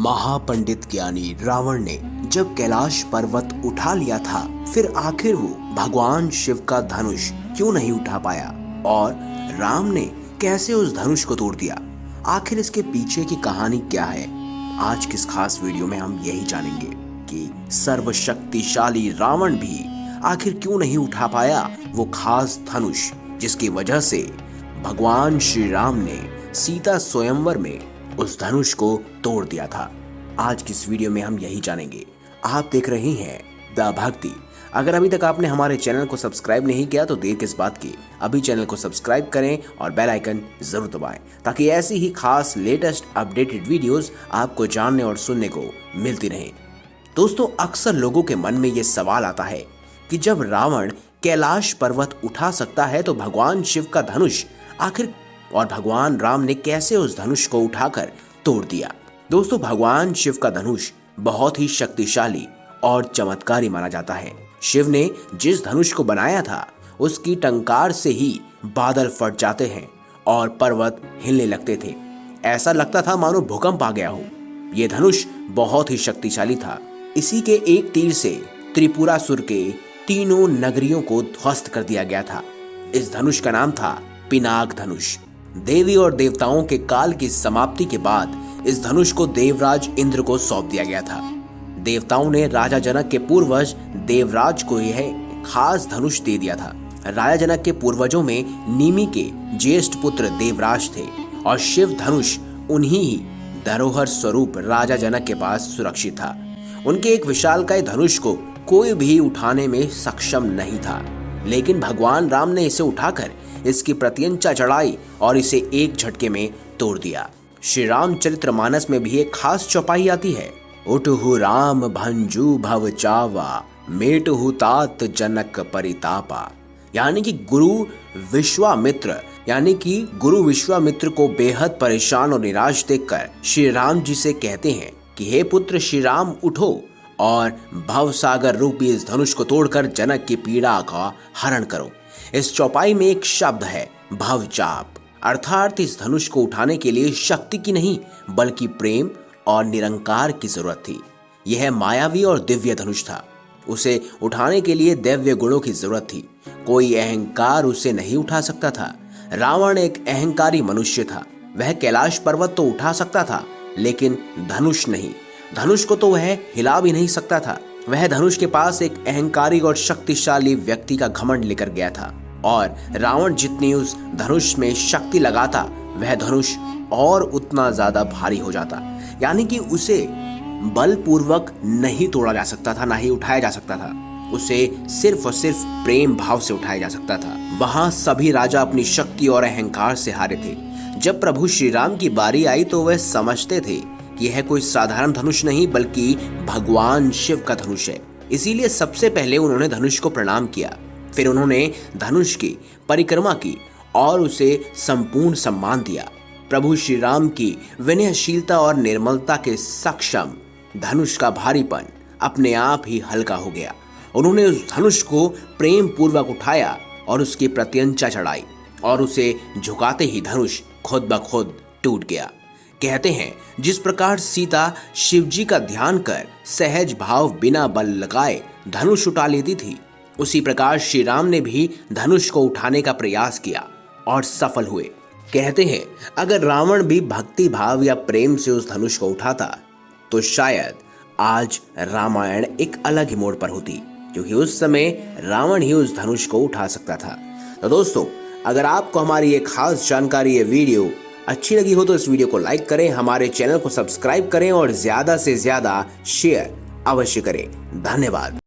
महापंडित ज्ञानी रावण ने जब कैलाश पर्वत उठा लिया था, फिर आखिर वो भगवान शिव का धनुष क्यों नहीं उठा पाया और राम ने कैसे उस धनुष को तोड़ दिया? आखिर इसके पीछे की कहानी क्या है? आज की इस खास वीडियो में हम यही जानेंगे कि सर्वशक्तिशाली रावण भी आखिर क्यों नहीं उठा पाया वो खास धनुष, जिसकी वजह से भगवान श्री राम ने सीता स्वयंवर में उस धनुष को तोड़ दिया था। आज की इस वीडियो में हम यही जानेंगे। आप देख रहे हैं द भक्ति। अगर अभी तक आपने हमारे चैनल को सब्सक्राइब नहीं किया तो देर किस बात की, अभी चैनल को सब्सक्राइब करें और बेल आइकन जरूर दबाएं ताकि ऐसी ही खास लेटेस्ट अपडेटेड वीडियोस आपको जानने और सुनने को मिलती रहें। दोस्तों, अक्सर लोगों के मन में ये सवाल आता है कि जब रावण कैलाश पर्वत उठा सकता है तो भगवान शिव का धनुष आखिर और भगवान राम ने कैसे उस धनुष को उठाकर तोड़ दिया? दोस्तों, भगवान शिव का धनुष बहुत ही शक्तिशाली और चमत्कारी माना जाता है। शिव ने जिस धनुष को बनाया था उसकी टंकार से ही बादल फट जाते हैं और पर्वत हिलने लगते थे। ऐसा लगता था मानो भूकंप आ गया हो। यह धनुष बहुत ही शक्तिशाली था। इसी के एक तीर से त्रिपुरासुर के तीनों नगरियों को ध्वस्त कर दिया गया था। इस धनुष का नाम था पिनाक धनुष। देवी और देवताओं के काल की समाप्ति के बाद इस धनुष को देवराज इंद्र को सौंप दिया गया था। देवताओं ने राजा जनक के पूर्वज देवराज को यह खास धनुष दे दिया था। राजा जनक के पूर्वजों में निमि के ज्येष्ठ पुत्र देवराज थे और शिव धनुष उन्हीं ही धरोहर स्वरूप राजा जनक के पास सुरक्षित था। उनके एक विशालकाय धनुष को कोई भी उठाने में सक्षम नहीं था, लेकिन भगवान राम ने इसे उठाकर इसकी प्रत्यंचा चढ़ाई और इसे एक झटके में तोड़ दिया। श्री रामचरितमानस में भी एक खास चौपाई आती है, उठहु राम भंजू भव चावा, मेटहु तात जनक परितापा। यानी कि गुरु विश्वामित्र को बेहद परेशान और निराश देखकर श्री राम जी से कहते हैं कि हे पुत्र श्री राम, उठो और भव सागर रूपी इस धनुष को तोड़कर जनक की पीड़ा का हरण करो। इस चौपाई में एक शब्द है भवचाप, अर्थात इस धनुष को उठाने के लिए शक्ति की नहीं बल्कि प्रेम और निरंकार की जरूरत थी। यह मायावी और दिव्य धनुष था। उसे उठाने के लिए दिव्य गुणों की जरूरत थी। कोई अहंकार उसे नहीं उठा सकता था। रावण एक अहंकारी मनुष्य था। वह कैलाश पर्वत तो उठा सकता था, लेकिन धनुष नहीं। धनुष को तो वह हिला भी नहीं सकता था। वह धनुष के पास एक अहंकारी और शक्तिशाली व्यक्ति का घमंड लेकर गया था और रावण जितनी उस धनुष में शक्ति लगाता वह धनुष और उतना ज्यादा भारी हो जाता। यानी कि उसे बलपूर्वक नहीं तोड़ा जा सकता था, ना ही उठाया जा सकता था। उसे सिर्फ और सिर्फ प्रेम भाव से उठाया जा सकता था। वहां सभी राजा अपनी शक्ति और अहंकार से हारे थे। जब प्रभु श्री राम की बारी आई तो वह समझते थे यह कोई साधारण धनुष नहीं बल्कि भगवान शिव का धनुष है। इसीलिए सबसे पहले उन्होंने धनुष को प्रणाम किया। फिर उन्होंने धनुष की परिक्रमा की और उसे संपूर्ण सम्मान दिया। प्रभु श्री राम की विनयशीलता और निर्मलता के सक्षम धनुष का भारीपन अपने आप ही हल्का हो गया। उन्होंने उस धनुष को प्रेम पूर्वक उठाया और उसकी प्रत्यंचा चढ़ाई और उसे झुकाते ही धनुष खुद ब खुद टूट गया। कहते हैं जिस प्रकार सीता शिवजी का ध्यान कर सहज भाव बिना बल लगाए धनुष उठा लेती थी, उसी प्रकार श्री राम ने भी धनुष को उठाने का प्रयास किया और सफल हुए। कहते हैं अगर रावण भी भक्ति भाव या प्रेम से उस धनुष को उठाता तो शायद आज रामायण एक अलग ही मोड़ पर होती, क्योंकि उस समय रावण ही उस धनुष को उठा सकता था। तो दोस्तों, अगर आपको हमारी ये खास जानकारी, ये वीडियो अच्छी लगी हो तो इस वीडियो को लाइक करें, हमारे चैनल को सब्सक्राइब करें और ज्यादा से ज्यादा शेयर अवश्य करें। धन्यवाद।